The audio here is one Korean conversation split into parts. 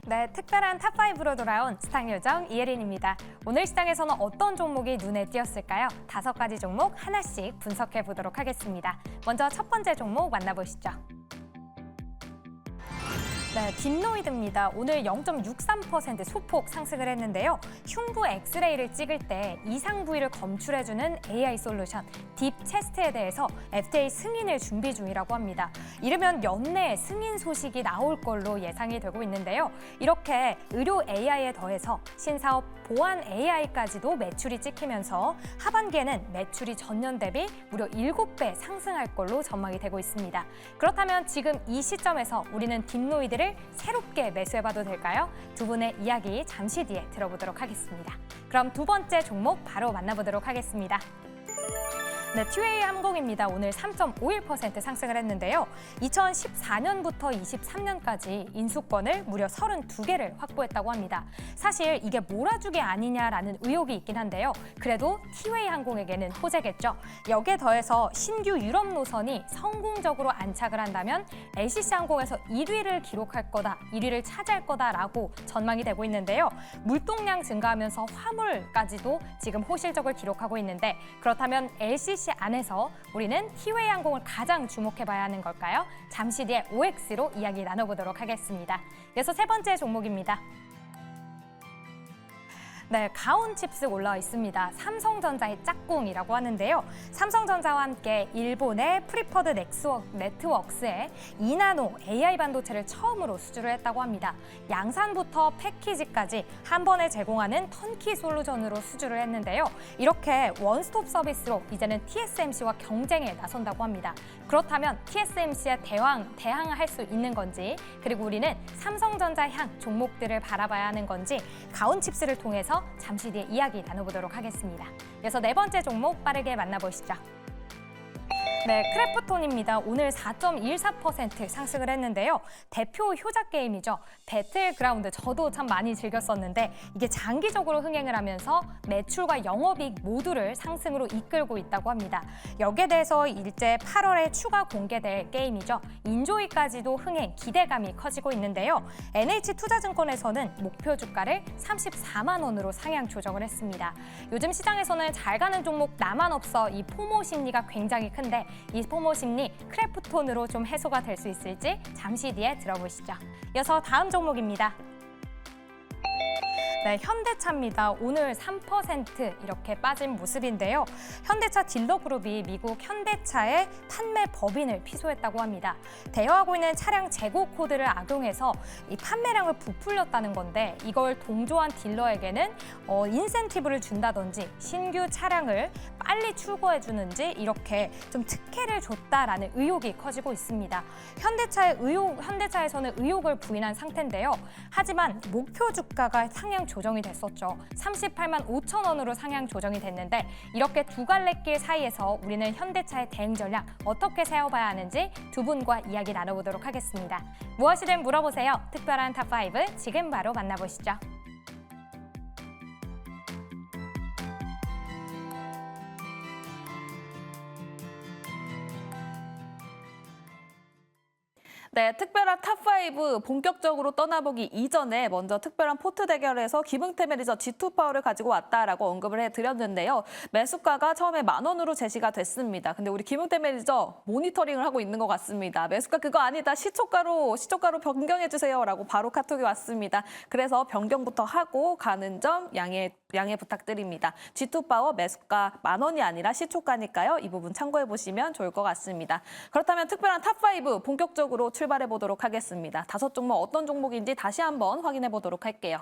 네, 특별한 탑5로 돌아온 스탁 요정 이혜린입니다. 오늘 시장에서는 어떤 종목이 눈에 띄었을까요? 5가지 종목 하나씩 분석해 보도록 하겠습니다. 먼저 첫 번째 종목 만나보시죠. 네, 딥노이드입니다. 오늘 0.63% 소폭 상승을 했는데요. 흉부 엑스레이를 찍을 때 이상 부위를 검출해주는 AI 솔루션 딥체스트에 대해서 FDA 승인을 준비 중이라고 합니다. 이르면 연내에 승인 소식이 나올 걸로 예상이 되고 있는데요. 이렇게 의료 AI에 더해서 신사업 보안 AI까지도 매출이 찍히면서 하반기에는 매출이 전년 대비 무려 7배 상승할 걸로 전망이 되고 있습니다. 그렇다면 지금 이 시점에서 우리는 딥노이드를 새롭게 매수해봐도 될까요? 두 분의 이야기 잠시 뒤에 들어보도록 하겠습니다. 그럼 두 번째 종목 바로 만나보도록 하겠습니다. 네, 티웨이 항공입니다. 오늘 3.51% 상승을 했는데요. 2014년부터 23년까지 인수권을 무려 32개를 확보했다고 합니다. 사실 이게 몰아주기 아니냐라는 의혹이 있긴 한데요. 그래도 티웨이 항공에게는 호재겠죠. 여기에 더해서 신규 유럽 노선이 성공적으로 안착을 한다면 LCC 항공에서 1위를 기록할 거다, 1위를 차지할 거다라고 전망이 되고 있는데요. 물동량 증가하면서 화물까지도 지금 호실적을 기록하고 있는데 그렇다면 LCC 안에서 우리는 티웨이 항공을 가장 주목해봐야 하는 걸까요? 잠시 뒤에 OX로 이야기 나눠보도록 하겠습니다. 이어서 세 번째 종목입니다. 네, 가온칩스 올라와 있습니다. 삼성전자의 짝꿍이라고 하는데요. 삼성전자와 함께 일본의 프리퍼드 네트워크스에 2나노 AI 반도체를 처음으로 수주를 했다고 합니다. 양산부터 패키지까지 한 번에 제공하는 턴키 솔루션으로 수주를 했는데요. 이렇게 원스톱 서비스로 이제는 TSMC와 경쟁에 나선다고 합니다. 그렇다면 TSMC에 대항할 수 있는 건지, 그리고 우리는 삼성전자 향 종목들을 바라봐야 하는 건지 가온칩스를 통해서 잠시 뒤에 이야기 나눠보도록 하겠습니다. 이어서 네 번째 종목 빠르게 만나보시죠. 네, 크래프톤입니다. 오늘 4.14% 상승을 했는데요. 대표 효자 게임이죠. 배틀그라운드 저도 참 많이 즐겼었는데 이게 장기적으로 흥행을 하면서 매출과 영업이익 모두를 상승으로 이끌고 있다고 합니다. 여기에 대해서 일제 8월에 추가 공개될 게임이죠. 인조이까지도 흥행 기대감이 커지고 있는데요. NH투자증권에서는 목표 주가를 34만 원으로 상향 조정을 했습니다. 요즘 시장에서는 잘 가는 종목 나만 없어 이 포모 심리가 굉장히 큰데 이 포모 심리 크래프톤으로 좀 해소가 될 수 있을지 잠시 뒤에 들어보시죠. 이어서 다음 종목입니다. 네, 현대차입니다. 오늘 3% 이렇게 빠진 모습인데요. 현대차 딜러그룹이 미국 현대차의 판매 법인을 피소했다고 합니다. 대여하고 있는 차량 재고 코드를 악용해서 이 판매량을 부풀렸다는 건데 이걸 동조한 딜러에게는 인센티브를 준다든지 신규 차량을 빨리 출고해 주는지 이렇게 좀 특혜를 줬다라는 의혹이 커지고 있습니다. 현대차에서는 의혹을 부인한 상태인데요. 하지만 목표 주가가 상향 조정이 됐었죠. 38만 5천 원으로 상향 조정이 됐는데 이렇게 두 갈래길 사이에서 우리는 현대차의 대응 전략 어떻게 세워봐야 하는지 두 분과 이야기 나눠보도록 하겠습니다. 무엇이든 물어보세요. 특별한 탑5 지금 바로 만나보시죠. 네, 특별한 탑5 본격적으로 떠나보기 이전에 먼저 특별한 포트 대결에서 김응태 매니저 G2파워를 가지고 왔다라고 언급을 해드렸는데요. 매수가가 처음에 10,000원으로 제시가 됐습니다. 근데 우리 김응태 매니저 모니터링을 하고 있는 것 같습니다. 매수가 그거 아니다. 시초가로 변경해주세요라고 바로 카톡이 왔습니다. 그래서 변경부터 하고 가는 점 양해 부탁드립니다. G2파워 매수가 10,000원이 아니라 시초가니까요. 이 부분 참고해보시면 좋을 것 같습니다. 그렇다면 특별한 탑5 본격적으로 출발해 보도록 하겠습니다. 5종목 어떤 종목인지 다시 한번 확인해 보도록 할게요.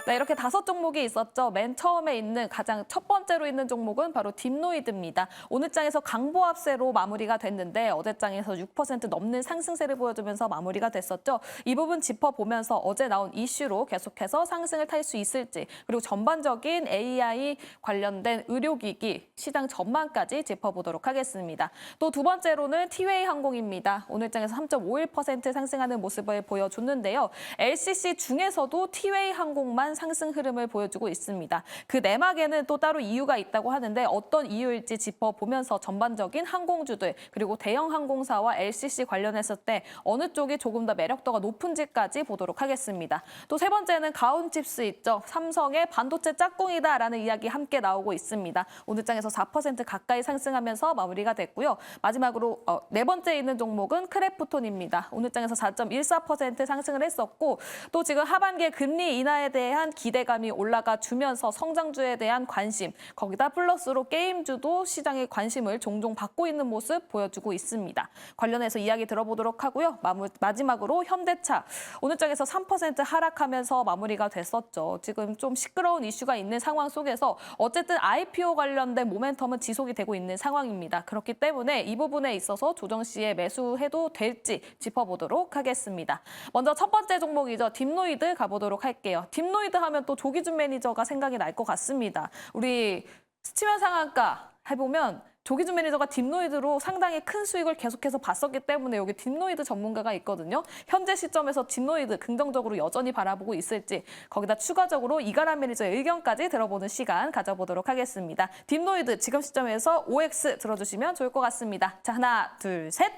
네, 이렇게 5종목이 있었죠. 맨 처음에 있는 가장 첫 번째로 있는 종목은 바로 딥노이드입니다. 오늘 장에서 강보합세로 마무리가 됐는데 어제 장에서 6% 넘는 상승세를 보여주면서 마무리가 됐었죠. 이 부분 짚어보면서 어제 나온 이슈로 계속해서 상승을 탈 수 있을지 그리고 전반적인 AI 관련된 의료기기 시장 전망까지 짚어보도록 하겠습니다. 또 두 번째로는 티웨이 항공입니다. 오늘 장에서 3.51% 상승하는 모습을 보여줬는데요. LCC 중에서도 티웨이 항공만 상승 흐름을 보여주고 있습니다. 그 내막에는 또 따로 이유가 있다고 하는데 어떤 이유일지 짚어보면서 전반적인 항공주들 그리고 대형 항공사와 LCC 관련했을 때 어느 쪽이 조금 더 매력도가 높은지까지 보도록 하겠습니다. 또 세 번째는 가온칩스 있죠. 삼성의 반도체 짝꿍이다라는 이야기 함께 나오고 있습니다. 오늘 장에서 4% 가까이 상승하면서 마무리가 됐고요. 마지막으로 네 번째 있는 종목은 크래프톤입니다. 오늘 장에서 4.14% 상승을 했었고 또 지금 하반기에 금리 인하에 대한 기대감이 올라가 주면서 성장주에 대한 관심, 거기다 플러스로 게임주도 시장의 관심을 종종 받고 있는 모습 보여주고 있습니다. 관련해서 이야기 들어보도록 하고요. 마지막으로 현대차, 오늘 장에서 3% 하락하면서 마무리가 됐었죠. 지금 좀 시끄러운 이슈가 있는 상황 속에서 어쨌든 IPO 관련된 모멘텀은 지속이 되고 있는 상황입니다. 그렇기 때문에 이 부분에 있어서 조정 시에 매수해도 될지 짚어보도록 하겠습니다. 먼저 첫 번째 종목이죠. 딥노이드 가보도록 할게요. 딥노이드 하면 또 조기준 매니저가 생각이 날 것 같습니다. 우리 스치면 상한가 해보면 조기준 매니저가 딥노이드로 상당히 큰 수익을 계속해서 봤었기 때문에 여기 딥노이드 전문가가 있거든요. 현재 시점에서 딥노이드 긍정적으로 여전히 바라보고 있을지 거기다 추가적으로 이가람 매니저의 의견까지 들어보는 시간 가져보도록 하겠습니다. 딥노이드 지금 시점에서 OX 들어주시면 좋을 것 같습니다. 자, 하나, 둘, 셋.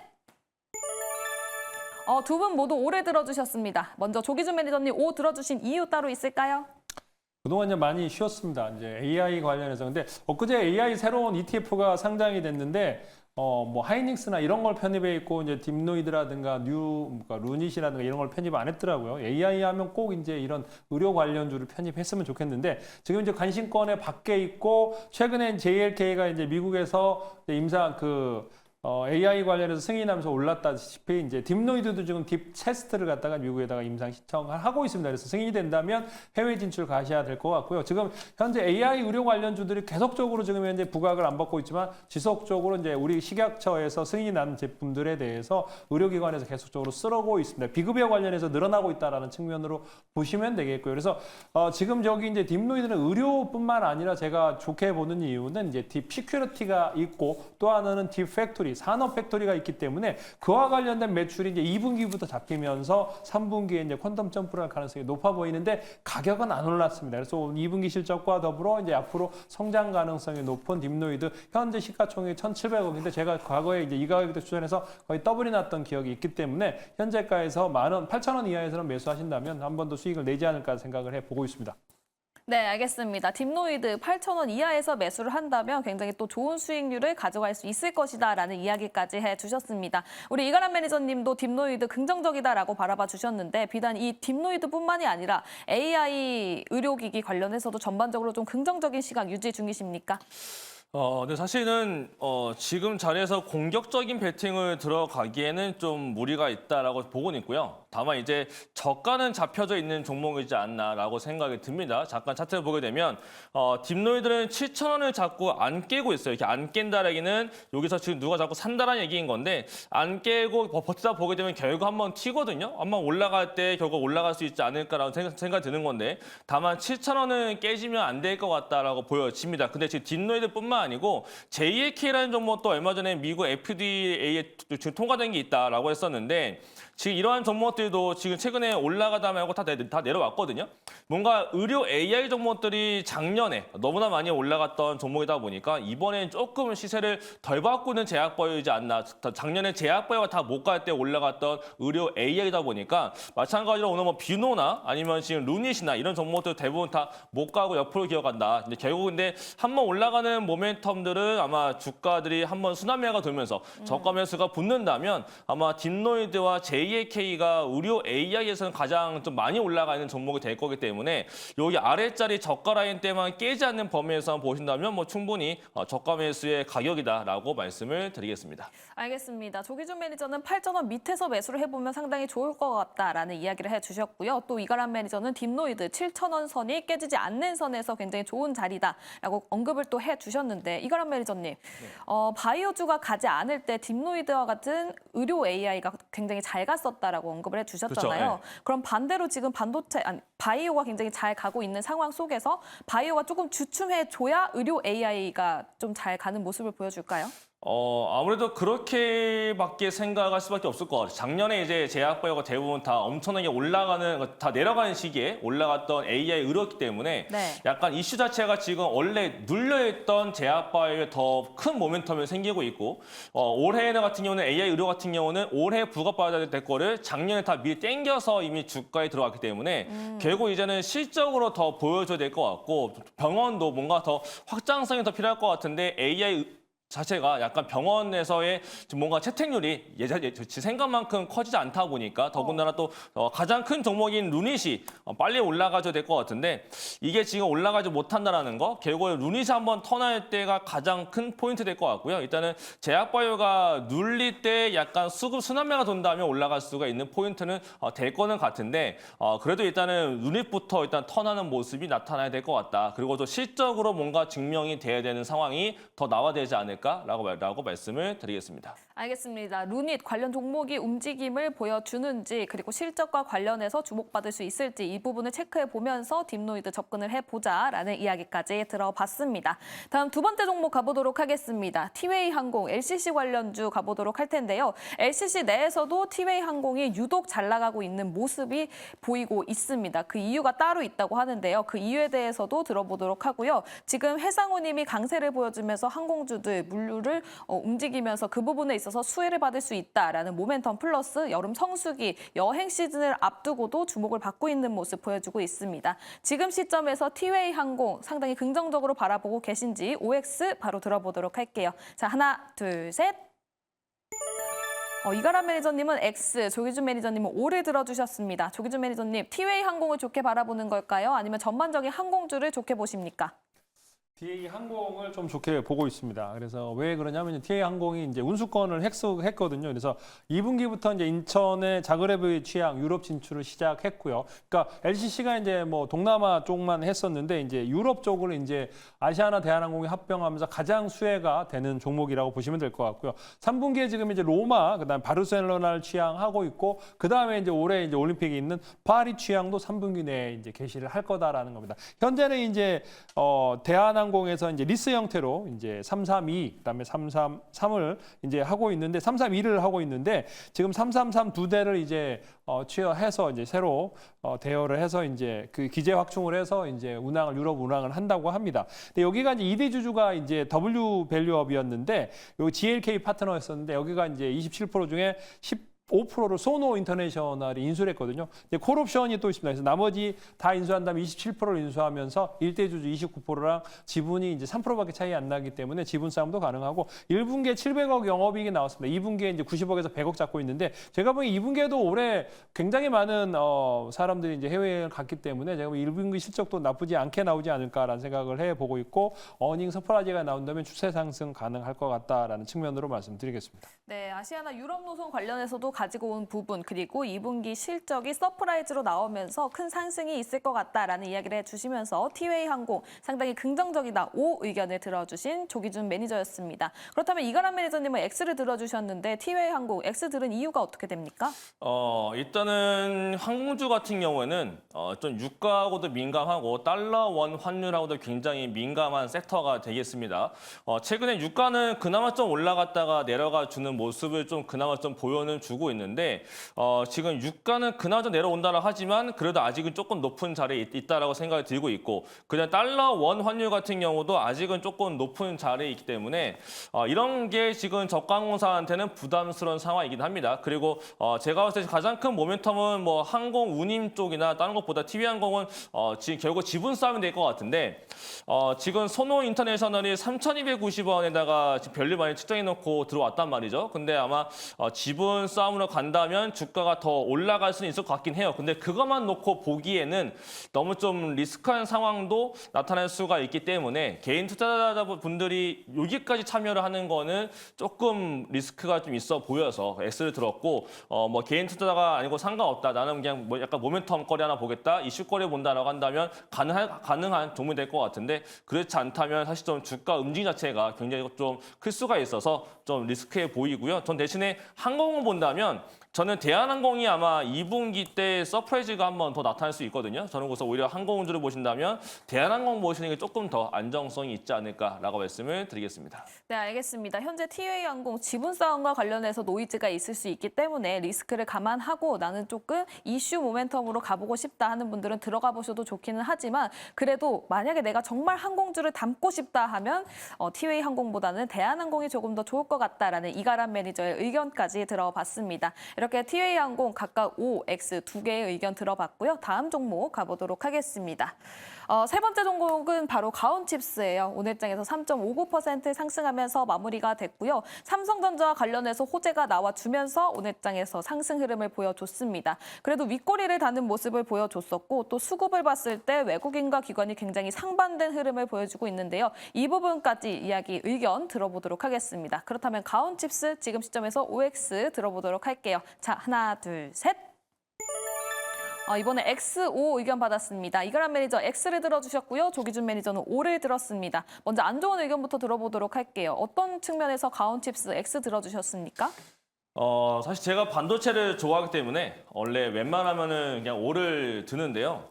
두 분 모두 오래 들어주셨습니다. 먼저 조기준 매니저님 오 들어주신 이유 따로 있을까요? 그동안 이제 많이 쉬었습니다. 이제 AI 관련해서. 근데 엊그제 AI 새로운 ETF가 상장이 됐는데, 뭐 하이닉스나 이런 걸 편입해 있고, 이제 딥노이드라든가 루닛이라든가 이런 걸 편입 안 했더라고요. AI 하면 꼭 이제 이런 의료 관련주를 편입했으면 좋겠는데, 지금 이제 관심권에 밖에 있고, 최근엔 JLK가 이제 미국에서 임상 AI 관련해서 승인하면서 올랐다시피 이제 딥노이드도 지금 딥 테스트를 갖다가 미국에다가 임상 신청하고 있습니다. 그래서 승인이 된다면 해외 진출 가셔야 될 것 같고요. 지금 현재 AI 의료 관련주들이 계속적으로 지금 현재 부각을 안 받고 있지만 지속적으로 이제 우리 식약처에서 승인이 난 제품들에 대해서 의료기관에서 계속적으로 쓰러고 있습니다. 비급여 관련해서 늘어나고 있다라는 측면으로 보시면 되겠고요. 그래서 지금 저기 이제 딥노이드는 의료뿐만 아니라 제가 좋게 보는 이유는 이제 딥 시큐리티가 있고 또 하나는 딥 팩토리 산업 팩토리가 있기 때문에 그와 관련된 매출이 이제 2분기부터 잡히면서 3분기에 이제 퀀텀 점프를 할 가능성이 높아 보이는데 가격은 안 올랐습니다. 그래서 2분기 실적과 더불어 이제 앞으로 성장 가능성이 높은 딥노이드 현재 시가총액이 1,700억인데 제가 과거에 이제 이 가격대 추천해서 거의 더블이 났던 기억이 있기 때문에 현재가에서 8,000원 이하에서는 매수하신다면 한 번 더 수익을 내지 않을까 생각을 해보고 있습니다. 네, 알겠습니다. 딥노이드 8,000원 이하에서 매수를 한다면 굉장히 또 좋은 수익률을 가져갈 수 있을 것이다라는 이야기까지 해주셨습니다. 우리 이가람 매니저님도 딥노이드 긍정적이다라고 바라봐 주셨는데 비단 이 딥노이드뿐만이 아니라 AI 의료기기 관련해서도 전반적으로 좀 긍정적인 시각 유지 중이십니까? 근데 사실은 지금 자리에서 공격적인 배팅을 들어가기에는 좀 무리가 있다라고 보고는 있고요. 다만 이제 저가는 잡혀져 있는 종목이지 않나라고 생각이 듭니다. 잠깐 차트를 보게 되면 딥노이드는 7,000원을 자꾸 안 깨고 있어요. 이렇게 안 깬다라기는 여기서 지금 누가 자꾸 산다라는 얘기인 건데 안 깨고 버티다 보게 되면 결국 한번 튀거든요. 한번 올라갈 때 결국 올라갈 수 있지 않을까라는 생각이 드는 건데 다만 7,000원은 깨지면 안 될 것 같다라고 보여집니다. 근데 지금 딥노이드뿐만 아니고 JAK라는 종목도 얼마 전에 미국 FDA에 지금 통과된 게 있다라고 했었는데 지금 이러한 종목들도 지금 최근에 올라가다 말고 다 내려왔거든요. 뭔가 의료 AI 종목들이 작년에 너무나 많이 올라갔던 종목이다 보니까 이번엔 조금 시세를 덜 받고 있는 제약바이오이지 않나. 작년에 제약바이오가 다 못 갈 때 올라갔던 의료 AI다 보니까 마찬가지로 오늘 뭐 비노나 아니면 지금 루닛이나 이런 종목들 대부분 다 못 가고 옆으로 기어간다. 근데 결국 근데 한번 올라가는 모멘텀들은 아마 주가들이 한번 순환매가 돌면서 저가 매수가 붙는다면 아마 딥노이드와 JAK가 의료 AI에서는 가장 좀 많이 올라가 있는 종목이 될 거기 때문에 여기 아래자리 저가 라인 때만 깨지 않는 범위에서 보신다면 뭐 충분히 저가 매수의 가격이다라고 말씀을 드리겠습니다. 알겠습니다. 조기준 매니저는 8,000원 밑에서 매수를 해보면 상당히 좋을 것 같다라는 이야기를 해주셨고요. 또 이가람 매니저는 딥노이드 7,000원 선이 깨지지 않는 선에서 굉장히 좋은 자리다라고 언급을 또 해주셨는데 이가람 매니저님, 바이오주가 가지 않을 때 딥노이드와 같은 의료 AI가 굉장히 잘 갔었다라고 언급을 해주셨잖아요. 그렇죠. 네. 그럼 반대로 지금 바이오가 굉장히 잘 가고 있는 상황 속에서 바이오가 조금 주춤해줘야 의료 AI가 좀 잘 가는 모습을 보여줄까요? 아무래도 그렇게밖에 생각할 수밖에 없을 것 같아요. 작년에 이제 제약바이오가 대부분 다 엄청나게 다 내려가는 시기에 올라갔던 AI 의료였기 때문에 네. 약간 이슈 자체가 지금 원래 눌려있던 제약바이오에 더 큰 모멘텀이 생기고 있고 올해 같은 경우는 AI 의료 같은 경우는 올해 부각받아야 될 거를 작년에 다 미리 땡겨서 이미 주가에 들어갔기 때문에 결국 이제는 실적으로 더 보여줘야 될 것 같고 병원도 뭔가 더 확장성이 더 필요할 것 같은데 AI 자체가 약간 병원에서의 뭔가 채택률이 제 생각만큼 커지지 않다 보니까 더군다나 또 가장 큰 종목인 루닛이 빨리 올라가줘야 될 것 같은데 이게 지금 올라가지 못한다라는 거 결국에 루닛이 한번 턴할 때가 가장 큰 포인트 될 것 같고요. 일단은 제약바이오가 눌릴 때 약간 수급 순환매가 돈다면 올라갈 수가 있는 포인트는 될 거는 같은데 그래도 일단은 루닛부터 일단 턴하는 모습이 나타나야 될 것 같다. 그리고 또 실적으로 뭔가 증명이 돼야 되는 상황이 더 나와야 되지 않을까? 라고 말씀을 드리겠습니다. 알겠습니다. 루닛 관련 종목이 움직임을 보여주는지 그리고 실적과 관련해서 주목받을 수 있을지 이 부분을 체크해 보면서 딥노이드 접근을 해보자라는 이야기까지 들어봤습니다. 다음 두 번째 종목 가보도록 하겠습니다. 티웨이 항공, LCC 관련주 가보도록 할 텐데요. LCC 내에서도 티웨이 항공이 유독 잘 나가고 있는 모습이 보이고 있습니다. 그 이유가 따로 있다고 하는데요. 그 이유에 대해서도 들어보도록 하고요. 지금 해상우님이 강세를 보여주면서 항공주들 물류를 움직이면서 그 부분에 있어서 수혜를 받을 수 있다라는 모멘텀 플러스 여름 성수기 여행 시즌을 앞두고도 주목을 받고 있는 모습 보여주고 있습니다. 지금 시점에서 티웨이 항공 상당히 긍정적으로 바라보고 계신지 OX 바로 들어보도록 할게요. 자, 하나, 둘, 셋. 이가람 매니저님은 X, 조기준 매니저님은 O를 들어주셨습니다. 조기준 매니저님, 티웨이 항공을 좋게 바라보는 걸까요? 아니면 전반적인 항공주를 좋게 보십니까? TA 항공을 좀 좋게 보고 있습니다. 그래서 왜 그러냐면 TA 항공이 이제 운수권을 획수했거든요. 그래서 2분기부터 이제 인천의 자그레브의 취항 유럽 진출을 시작했고요. 그러니까 LCC가 이제 뭐 동남아 쪽만 했었는데 이제 유럽 쪽으로 이제 아시아나 대한항공이 합병하면서 가장 수혜가 되는 종목이라고 보시면 될 것 같고요. 3분기에 지금 이제 로마, 그다음 바르셀로나를 취항하고 있고 그다음에 이제 올해 이제 올림픽이 있는 파리 취항도 3분기 내에 이제 개시를 할 거다라는 겁니다. 현재는 이제 대한항공에서 이제 리스 형태로 이제 332 그다음에 333을 이제 하고 있는데 332를 하고 있는데 지금 333 두 대를 이제 취하해서 이제 새로 대여를 해서 이제 그 기재 확충을 해서 이제 유럽 운항을 한다고 합니다. 근데 여기가 이제 2대 주주가 이제 W 밸류업이었는데 여기 GLK 파트너였었는데 여기가 이제 27% 중에 5%를 소노 인터내셔널이 인수를 했거든요. 이제 콜옵션이 또 있습니다. 그래서 나머지 다 인수한 다음에 27%를 인수하면서 1대 주주 29%랑 지분이 이제 3%밖에 차이 안 나기 때문에 지분 싸움도 가능하고 1분기에 700억 영업이익이 나왔습니다. 2분기에 이제 90억에서 100억 잡고 있는데 제가 보기엔 2분기에도 올해 굉장히 많은 사람들이 이제 해외여행을 갔기 때문에 제가 보기엔 1분기 실적도 나쁘지 않게 나오지 않을까라는 생각을 해보고 있고 어닝 서프라이즈가 나온다면 추세 상승 가능할 것 같다라는 측면으로 말씀드리겠습니다. 네, 아시아나 유럽 노선 관련해서도 가지고 온 부분 그리고 2분기 실적이 서프라이즈로 나오면서 큰 상승이 있을 것 같다라는 이야기를 해주시면서 티웨이 항공 상당히 긍정적이다 5 의견을 들어주신 조기준 매니저였습니다. 그렇다면 이가람 매니저님은 X를 들어주셨는데 티웨이 항공 X 들은 이유가 어떻게 됩니까? 일단은 항공주 같은 경우에는 좀 유가하고도 민감하고 달러 원 환율하고도 굉장히 민감한 섹터가 되겠습니다. 최근에 유가는 그나마 좀 올라갔다가 내려가 주는 모습을 좀 그나마 좀 보여는 주고 있는데 지금 유가는 그나마 좀 내려온다고 하지만 그래도 아직은 조금 높은 자리에 있다라고 생각이 들고 있고 그냥 달러 원 환율 같은 경우도 아직은 조금 높은 자리에 있기 때문에 이런 게 지금 저가항공사한테는 부담스러운 상황이긴 합니다. 그리고 제가 봤을 때 가장 큰 모멘텀은 뭐 항공 운임 쪽이나 다른 것보다 TV항공은 지금 결국 지분 싸움이 될 것 같은데 지금 소노 인터내셔널이 3,290원에다가 별리 많이 측정해 놓고 들어왔단 말이죠. 근데 아마 지분 싸움으로 간다면 주가가 더 올라갈 수는 있을 것 같긴 해요. 근데 그것만 놓고 보기에는 너무 좀 리스크한 상황도 나타날 수가 있기 때문에 개인 투자자분들이 여기까지 참여를 하는 거는 조금 리스크가 좀 있어 보여서 X를 들었고 뭐 개인 투자자가 아니고 상관없다. 나는 그냥 뭐 약간 모멘텀 거리 하나 보겠다. 이슈거리 본다라고 한다면 가능한 종목이 될 것 같은데 그렇지 않다면 사실 좀 주가 움직임 자체가 굉장히 좀 클 수가 있어서 좀 리스크해 보이고요. 전 대신에 항공을 본다면 저는 대한항공이 아마 2분기 때 서프라이즈가 한 번 더 나타날 수 있거든요. 저는 그래서 오히려 항공우주를 보신다면 대한항공 보시는 게 조금 더 안정성이 있지 않을까라고 말씀을 드리겠습니다. 네, 알겠습니다. 현재 티웨이항공 지분 싸움과 관련해서 노이즈가 있을 수 있기 때문에 리스크를 감안하고 나는 조금 이슈 모멘텀으로 가보고 싶다 하는 분들은 들어가 보셔도 좋기는 하지만 그래도 만약에 내가 정말 항공주를 담고 싶다 하면 티웨이항공보다는 대한항공이 조금 더 좋을 것 같다라는 이가람 매니저의 의견까지 들어봤습니다. 이렇게 티웨이항공 각각 O, X 두 개의 의견 들어봤고요. 다음 종목 가보도록 하겠습니다. 세 번째 종목은 바로 가온칩스예요. 오늘장에서 3.59% 상승하면서 마무리가 됐고요. 삼성전자와 관련해서 호재가 나와주면서 오늘장에서 상승 흐름을 보여줬습니다. 그래도 윗꼬리를 다는 모습을 보여줬었고 또 수급을 봤을 때 외국인과 기관이 굉장히 상반된 흐름을 보여주고 있는데요. 이 부분까지 이야기 의견 들어보도록 하겠습니다. 그렇다면 가온칩스 지금 시점에서 OX 들어보도록 할게요. 자, 하나, 둘, 셋. 이번에 XO 의견 받았습니다. 이가람 매니저 X를 들어주셨고요. 조기준 매니저는 O를 들었습니다. 먼저 안 좋은 의견부터 들어보도록 할게요. 어떤 측면에서 가온칩스 X 들어주셨습니까? 사실 제가 반도체를 좋아하기 때문에 원래 웬만하면은 그냥 O를 드는데요.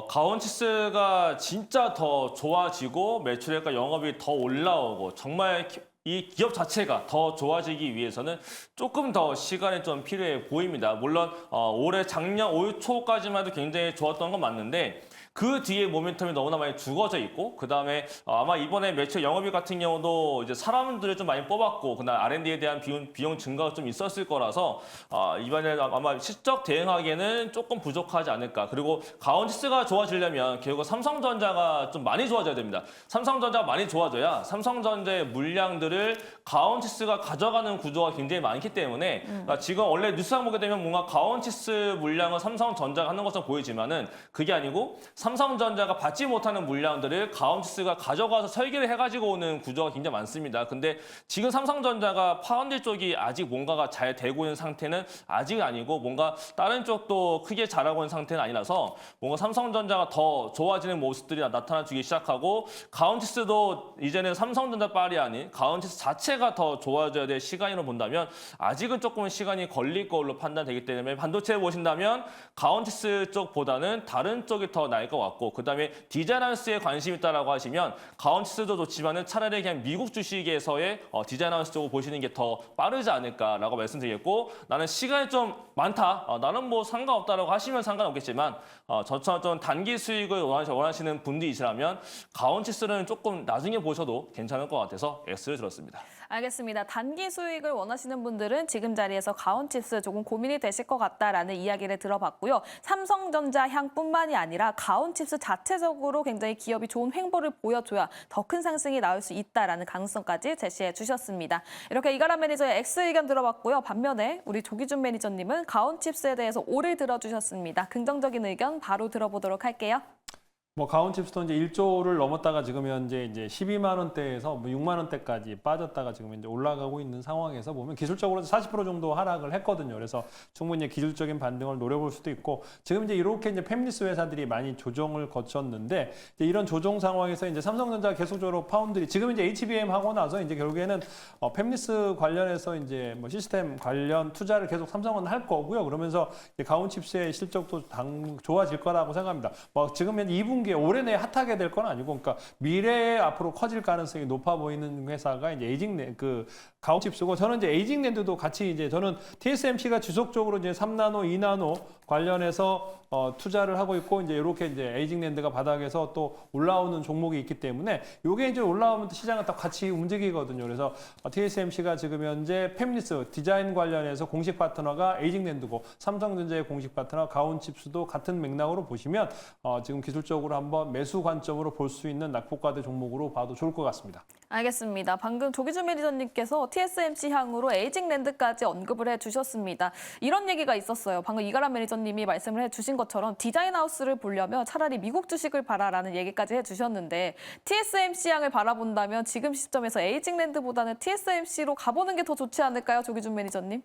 가온치스가 진짜 더 좋아지고 매출액과 영업이 더 올라오고 정말 이 기업 자체가 더 좋아지기 위해서는 조금 더 시간이 좀 필요해 보입니다. 물론 올해 작년 올 초까지만 해도 굉장히 좋았던 건 맞는데 그 뒤에 모멘텀이 너무나 많이 죽어져 있고 그다음에 아마 이번에 매출 영업이익 같은 경우도 이제 사람들을 좀 많이 뽑았고 그다음 R&D에 대한 비용 증가가 좀 있었을 거라서 이번에 아마 실적 대응하기에는 조금 부족하지 않을까. 그리고 가온치스가 좋아지려면 결국 삼성전자가 좀 많이 좋아져야 됩니다. 삼성전자가 많이 좋아져야 삼성전자의 물량들을 가온치스가 가져가는 구조가 굉장히 많기 때문에 지금 원래 뉴스상 보게 되면 뭔가 가온치스 물량은 삼성전자가 하는 것처럼 보이지만은 그게 아니고 삼성전자가 받지 못하는 물량들을 가온치스가 가져가서 설계를 해가지고 오는 구조가 굉장히 많습니다. 근데 지금 삼성전자가 파운드 쪽이 아직 뭔가가 잘 되고 있는 상태는 아직 아니고 뭔가 다른 쪽도 크게 잘하고 있는 상태는 아니라서 뭔가 삼성전자가 더 좋아지는 모습들이 나타나주기 시작하고 가온치스도 이제는 삼성전자 빨이 아닌 가온치스 자체가 더 좋아져야 될 시간으로 본다면 아직은 조금 시간이 걸릴 걸로 판단되기 때문에 반도체를 보신다면 가온치스 쪽보다는 다른 쪽이 더 나을 것 같고 그다음에 디자인하우스에 관심이 있다라고 하시면 가온치스도 좋지만은 차라리 그냥 미국 주식에서의 디자인하우스 쪽을 보시는 게 더 빠르지 않을까라고 말씀드리겠고 나는 시간이 좀 많다. 나는 뭐 상관없다라고 하시면 상관없겠지만 저처럼 좀 단기 수익을 원하시는 분들이시라면 가온치스는 조금 나중에 보셔도 괜찮을 것 같아서 X를 들었습니다. 알겠습니다. 단기 수익을 원하시는 분들은 지금 자리에서 가온칩스 조금 고민이 되실 것 같다라는 이야기를 들어봤고요. 삼성전자 향뿐만이 아니라 가온칩스 자체적으로 굉장히 기업이 좋은 횡보를 보여줘야 더 큰 상승이 나올 수 있다라는 가능성까지 제시해 주셨습니다. 이렇게 이가람 매니저의 X 의견 들어봤고요. 반면에 우리 조기준 매니저님은 가온칩스에 대해서 O를 들어주셨습니다. 긍정적인 의견 바로 들어보도록 할게요. 뭐 가온칩스도 이제 1조를 넘었다가 지금 현재 이제 12만 원대에서 뭐 6만 원대까지 빠졌다가 지금 이제 올라가고 있는 상황에서 보면 기술적으로 40% 정도 하락을 했거든요. 그래서 충분히 기술적인 반등을 노려볼 수도 있고 지금 이제 이렇게 이제 팹리스 회사들이 많이 조정을 거쳤는데 이제 이런 조정 상황에서 이제 삼성전자 계속적으로 파운드리 지금 이제 HBM 하고 나서 이제 결국에는 팹리스 관련해서 이제 뭐 시스템 관련 투자를 계속 삼성은 할 거고요. 그러면서 이제 가온칩스의 실적도 좋아질 거라고 생각합니다. 뭐 지금 현 2분기 올해 내에 핫하게 될 건 아니고, 그러니까 미래에 앞으로 커질 가능성이 높아 보이는 회사가 이제 가온칩스고, 저는 이제 에이징랜드도 같이 이제 저는 TSMC가 지속적으로 이제 3나노, 2나노 관련해서 투자를 하고 있고 이제 이렇게 이제 에이징랜드가 바닥에서 또 올라오는 종목이 있기 때문에 이게 이제 올라오면 시장은 다 같이 움직이거든요. 그래서 TSMC가 지금 현재 팹리스 디자인 관련해서 공식 파트너가 에이징랜드고 삼성전자의 공식 파트너 가온칩스도 같은 맥락으로 보시면 지금 기술적으로 한번 매수 관점으로 볼 수 있는 낙폭과대 종목으로 봐도 좋을 것 같습니다. 알겠습니다. 방금 조기준 매니저님께서 TSMC 향으로 에이징랜드까지 언급을 해주셨습니다. 이런 얘기가 있었어요. 방금 이가람 매니저님이 말씀을 해주신 것처럼 디자인하우스를 보려면 차라리 미국 주식을 봐라라는 얘기까지 해주셨는데 TSMC 향을 바라본다면 지금 시점에서 에이징랜드보다는 TSMC로 가보는 게 더 좋지 않을까요? 조기준 매니저님?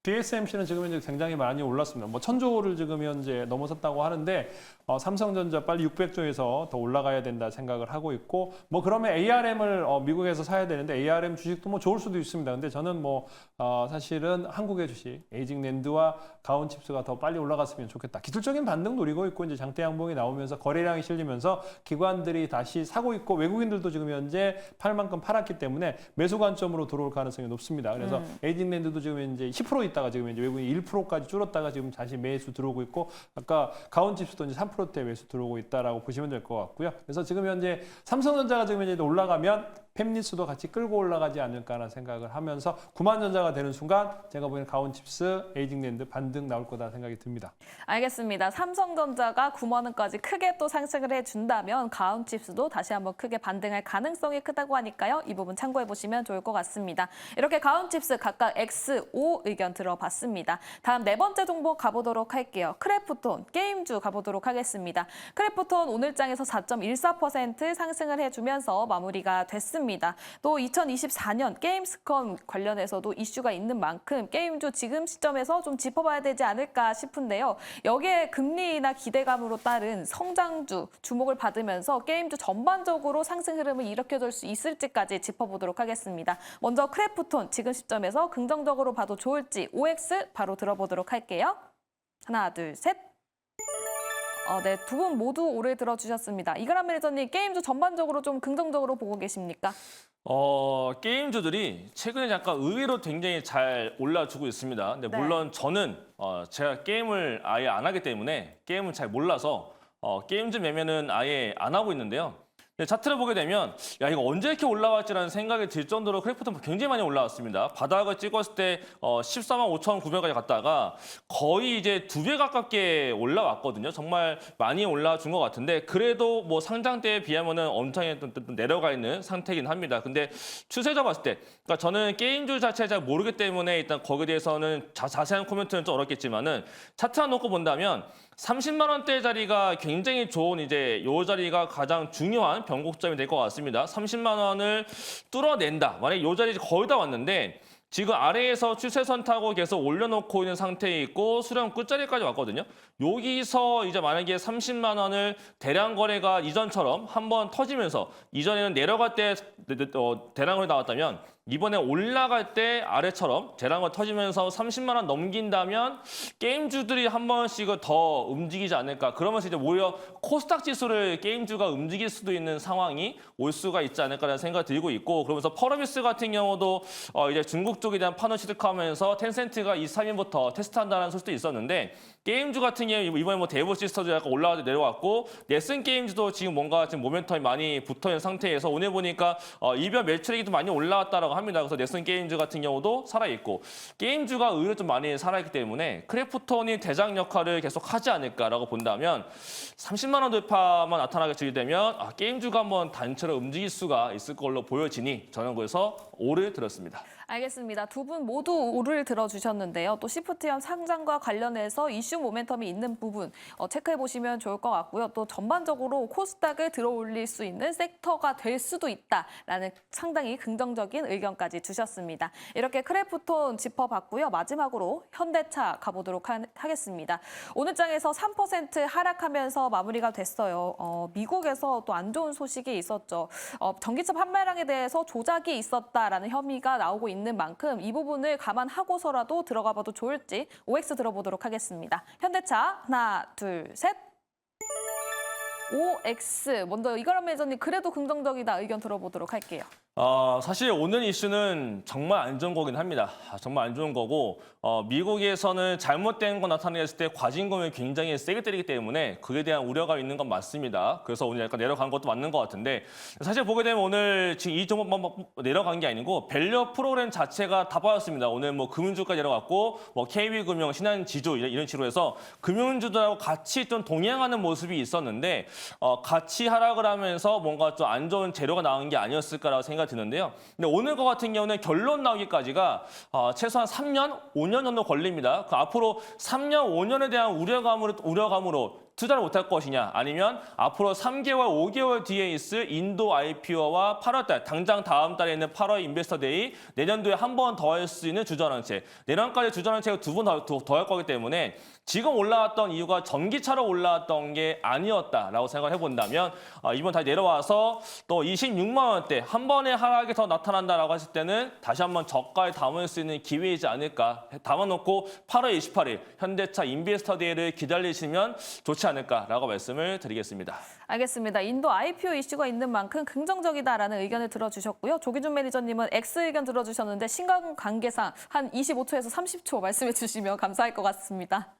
TSMC는 지금 현재 굉장히 많이 올랐습니다. 뭐 1000조를 지금 현재 넘어섰다고 하는데 삼성전자 빨리 600조에서 더 올라가야 된다 생각을 하고 있고 뭐 그러면 ARM을 미국에서 사야 되는데 ARM 주식도 뭐 좋을 수도 있습니다. 근데 저는 뭐 사실은 한국의 주식 에이징랜드와 가온칩스가 더 빨리 올라갔으면 좋겠다. 기술적인 반등 노리고 있고 이제 장대 양봉이 나오면서 거래량이 실리면서 기관들이 다시 사고 있고 외국인들도 지금 현재 팔 만큼 팔았기 때문에 매수 관점으로 들어올 가능성이 높습니다. 그래서 에이징랜드도 지금 현재 10% 있다가 지금 현재 외국인이 1%까지 줄었다가 지금 다시 매수 들어오고 있고 아까 가온칩스도 이제 3%대 매수 들어오고 있다라고 보시면 될 것 같고요. 그래서 지금 현재 삼성전자가 지금 현재 올라가면 팹리스도 같이 끌고 올라가지 않을까라는 생각을 하면서 9만전자가 되는 순간 제가 보기에는 가온칩스, 에이징랜드 반등 나올 거다 생각이 듭니다. 알겠습니다. 삼성전자가 9만 원까지 크게 또 상승을 해준다면 가온칩스도 다시 한번 크게 반등할 가능성이 크다고 하니까요. 이 부분 참고해 보시면 좋을 것 같습니다. 이렇게 가온칩스 각각 X, O 의견 들어봤습니다. 다음 네 번째 종목 가보도록 할게요. 크래프톤, 게임주 가보도록 하겠습니다. 크래프톤 오늘장에서 4.14% 상승을 해주면서 마무리가 됐습니다. 또 2024년 게임스컴 관련해서도 이슈가 있는 만큼 게임주 지금 시점에서 좀 짚어봐야 되지 않을까 싶은데요. 여기에 금리나 기대감으로 따른 성장주 주목을 받으면서 게임주 전반적으로 상승 흐름을 일으켜줄 수 있을지까지 짚어보도록 하겠습니다. 먼저 크래프톤 지금 시점에서 긍정적으로 봐도 좋을지 OX 바로 들어보도록 할게요. 하나, 둘, 셋. 네, 두 분 모두 오를 들어주셨습니다. 이그람 매니저님, 게임주 전반적으로 좀 긍정적으로 보고 계십니까? 게임주들이 최근에 잠깐 의외로 굉장히 잘 올라주고 있습니다. 근데 네. 물론 저는 제가 게임을 아예 안 하기 때문에 게임을 잘 몰라서 게임주 매매는 아예 안 하고 있는데요. 근데 차트를 보게 되면 야 이거 언제 이렇게 올라왔지라는 생각이 들 정도로 크래프톤 굉장히 많이 올라왔습니다. 바닥을 찍었을 때 14만 5,900까지 갔다가 거의 이제 2배 가깝게 올라왔거든요. 정말 많이 올라준 것 같은데 그래도 뭐 상장 때에 비하면은 엄청 내려가 있는 상태이긴 합니다. 근데 추세적 봤을 때 그러니까 저는 게임주 자체 잘 모르기 때문에 일단 거기에 대해서는 자세한 코멘트는 좀 어렵겠지만은 차트만 놓고 본다면 30만 원대 자리가 굉장히 좋은 이제 요 자리가 가장 중요한 변곡점이 될 것 같습니다. 30만 원을 뚫어낸다. 만약에 요 자리 거의 다 왔는데 지금 아래에서 추세선 타고 계속 올려놓고 있는 상태에 있고 수령 끝자리까지 왔거든요. 여기서 이제 만약에 30만 원을 대량 거래가 이전처럼 한번 터지면서 이전에는 내려갈 때 대량거래 나왔다면 이번에 올라갈 때 아래처럼 대량거래 터지면서 30만 원 넘긴다면 게임주들이 한 번씩은 더 움직이지 않을까. 그러면서 이제 오히려 코스닥 지수를 게임주가 움직일 수도 있는 상황이 올 수가 있지 않을까라는 생각이 들고 있고 그러면서 펄어비스 같은 경우도 이제 중국 쪽에 대한 판을 취득하면서 텐센트가 23일부터 테스트한다는 소식도 있었는데 게임주 같은 경우 이번에 뭐 데이브 시스터즈 약간 올라가다 내려왔고 넷슨 게임즈도 지금 뭔가 지금 모멘텀이 많이 붙어있는 상태에서 오늘 보니까 이별 매출액이 좀 많이 올라왔다라고 합니다. 그래서 넷슨 게임즈 같은 경우도 살아있고 게임주가 의외로 좀 많이 살아있기 때문에 크래프톤이 대장 역할을 계속 하지 않을까라고 본다면 30만 원 돌파만 나타나게 되면 게임주가 한번 단체로 움직일 수가 있을 걸로 보여지니 저는 그래서 오를 들었습니다. 알겠습니다. 두 분 모두 오를 들어주셨는데요. 또 시프트형 상장과 관련해서 이슈 모멘텀이 있는 부분 체크해 보시면 좋을 것 같고요. 또 전반적으로 코스닥을 들어올릴 수 있는 섹터가 될 수도 있다라는 상당히 긍정적인 의견까지 주셨습니다. 이렇게 크래프톤 짚어봤고요. 마지막으로 현대차 가보도록 하겠습니다. 오늘 장에서 3% 하락하면서 마무리가 됐어요. 미국에서 또 안 좋은 소식이 있었죠. 전기차 판매량에 대해서 조작이 있었다라는 혐의가 나오고 있는 만큼 이 부분을 감안하고서라도 들어가 봐도 좋을지 OX 들어보도록 하겠습니다. 현대차 하나, 둘, 셋. OX. 먼저 이가람 매니저님 그래도 긍정적이다 의견 들어보도록 할게요. 사실 오늘 이슈는 정말 안 좋은 거긴 합니다. 정말 안 좋은 거고 미국에서는 잘못된 거 나타냈을 때 과징금을 굉장히 세게 때리기 때문에 그에 대한 우려가 있는 건 맞습니다. 그래서 오늘 약간 내려간 것도 맞는 것 같은데 사실 보게 되면 오늘 지금 이 종목만 내려간 게 아니고 밸류 프로그램 자체가 다 빠졌습니다. 오늘 뭐 금융주까지 내려갔고 뭐 KB금융, 신한지주 이런 식으로 해서 금융주들하고 같이 좀 동행하는 모습이 있었는데 같이 하락을 하면서 뭔가 좀 안 좋은 재료가 나온 게 아니었을까라고 생각이 드는데요. 근데 오늘 거 같은 경우는 결론 나오기까지가 최소한 3년, 5년 정도 걸립니다. 그 앞으로 3년, 5년에 대한 우려감으로 투자를 못할 것이냐 아니면 앞으로 3개월, 5개월 뒤에 있을 인도 IPO와 8월 달, 당장 다음 달에 있는 8월 인베스터 데이 내년도에 한 번 더 할 수 있는 주전환책. 내년까지 주전환책을 2번 더 할 거기 때문에 지금 올라왔던 이유가 전기차로 올라왔던 게 아니었다라고 생각을 해본다면 이번 다시 내려와서 또 26만 원대 한 번의 하락이 더 나타난다라고 했을 때는 다시 한번 저가에 담을 수 있는 기회이지 않을까. 담아놓고 8월 28일 현대차 인베스터 데이를 기다리시면 좋지 않을까라고 말씀을 드리겠습니다. 알겠습니다. 인도 IPO 이슈가 있는 만큼 긍정적이다라는 의견을 들어주셨고요. 조기준 매니저님은 X 의견 들어주셨는데 신강 관계상 한 25초에서 30초 말씀해 주시면 감사할 것 같습니다.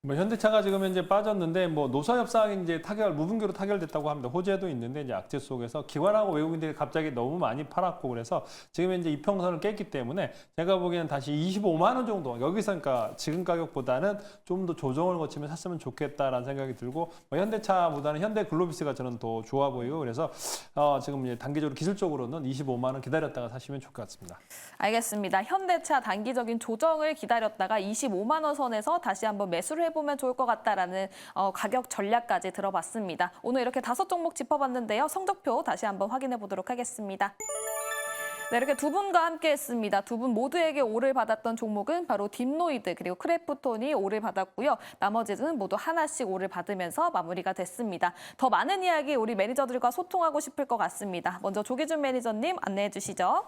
뭐 현대차가 지금 현재 빠졌는데 뭐 노사협상이 이제 무분기로 타결됐다고 합니다. 호재도 있는데 이제 악재 속에서 기관하고 외국인들이 갑자기 너무 많이 팔았고 그래서 지금 현재 이평선을 깼기 때문에 제가 보기에는 다시 25만 원 정도 여기서 그러니까 지금 가격보다는 좀 더 조정을 거치면 샀으면 좋겠다라는 생각이 들고 뭐 현대차보다는 현대글로비스가 저는 더 좋아 보이고 그래서 지금 이제 단기적으로 기술적으로는 25만 원 기다렸다가 사시면 좋을 것 같습니다. 알겠습니다. 현대차 단기적인 조정을 기다렸다가 25만 원 선에서 다시 한번 매수를 해보면 좋을 것 같다라는 가격 전략까지 들어봤습니다. 오늘 이렇게 5종목 짚어봤는데요. 성적표 다시 한번 확인해 보도록 하겠습니다. 네, 이렇게 두 분과 함께했습니다. 두 분 모두에게 오를 받았던 종목은 바로 딥노이드 그리고 크래프톤이 오를 받았고요. 나머지는 모두 하나씩 오를 받으면서 마무리가 됐습니다. 더 많은 이야기 우리 매니저들과 소통하고 싶을 것 같습니다. 먼저 조기준 매니저님 안내해 주시죠.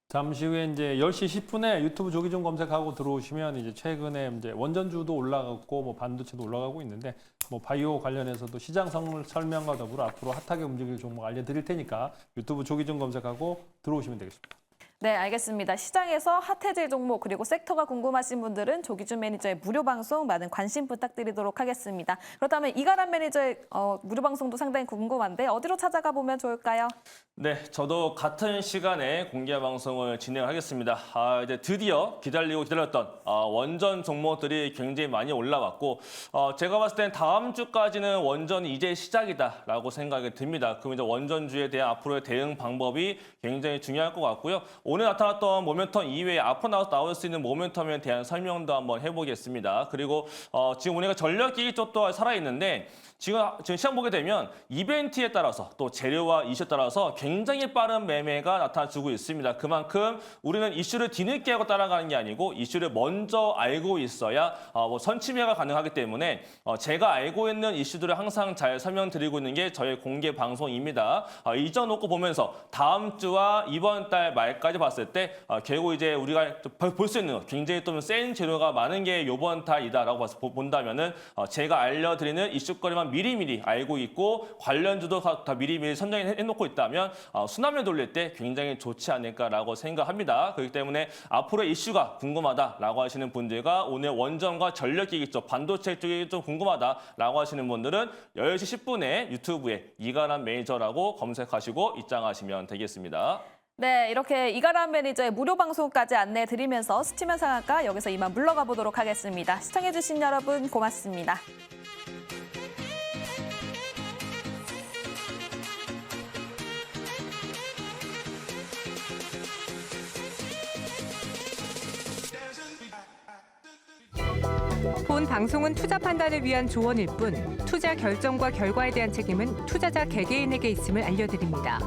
잠시 후에 이제 10시 10분에 유튜브 조기준 검색하고 들어오시면 이제 최근에 이제 원전주도 올라갔고 뭐 반도체도 올라가고 있는데 뭐 바이오 관련해서도 시장 설명과 더불어 앞으로 핫하게 움직일 종목 알려드릴 테니까 유튜브 조기준 검색하고 들어오시면 되겠습니다. 네, 알겠습니다. 시장에서 핫해질 종목 그리고 섹터가 궁금하신 분들은 조기준 매니저의 무료 방송 많은 관심 부탁드리도록 하겠습니다. 그렇다면 이가람 매니저의 무료 방송도 상당히 궁금한데 어디로 찾아가 보면 좋을까요? 네, 저도 같은 시간에 공개 방송을 진행하겠습니다. 이제 드디어 기다렸던 원전 종목들이 굉장히 많이 올라왔고 제가 봤을 땐 다음 주까지는 원전이 이제 시작이다라고 생각이 듭니다. 그럼 이제 원전주에 대한 앞으로의 대응 방법이 굉장히 중요할 것 같고요. 오늘 나타났던 모멘텀 이외에 앞으로 나올 수 있는 모멘텀에 대한 설명도 한번 해보겠습니다. 그리고 지금 우리가 전력기기 쪽도 살아있는데 지금 시장 보게 되면 이벤트에 따라서 또 재료와 이슈에 따라서 굉장히 빠른 매매가 나타나주고 있습니다. 그만큼 우리는 이슈를 뒤늦게 하고 따라가는 게 아니고 이슈를 먼저 알고 있어야 선취매가 가능하기 때문에 제가 알고 있는 이슈들을 항상 잘 설명드리고 있는 게 저의 공개 방송입니다. 이전 놓고 보면서 다음 주와 이번 달 말까지 봤을 때 결국 이제 우리가 볼 수 있는 굉장히 또 센 재료가 많은 게 이번 달이다라고 본다면은 제가 알려드리는 이슈거리만 미리미리 알고 있고 관련주도 다 미리미리 선정해놓고 있다면 순환매 돌릴 때 굉장히 좋지 않을까라고 생각합니다. 그렇기 때문에 앞으로의 이슈가 궁금하다라고 하시는 분들과 오늘 원전과 전력기기 쪽, 반도체 쪽이 좀 궁금하다라고 하시는 분들은 10시 10분에 유튜브에 이가람 매니저라고 검색하시고 입장하시면 되겠습니다. 네, 이렇게 이가람 매니저의 무료 방송까지 안내해드리면서 스치면 상한가 여기서 이만 물러가 보도록 하겠습니다. 시청해주신 여러분 고맙습니다. 본 방송은 투자 판단을 위한 조언일 뿐 투자 결정과 결과에 대한 책임은 투자자 개개인에게 있음을 알려드립니다.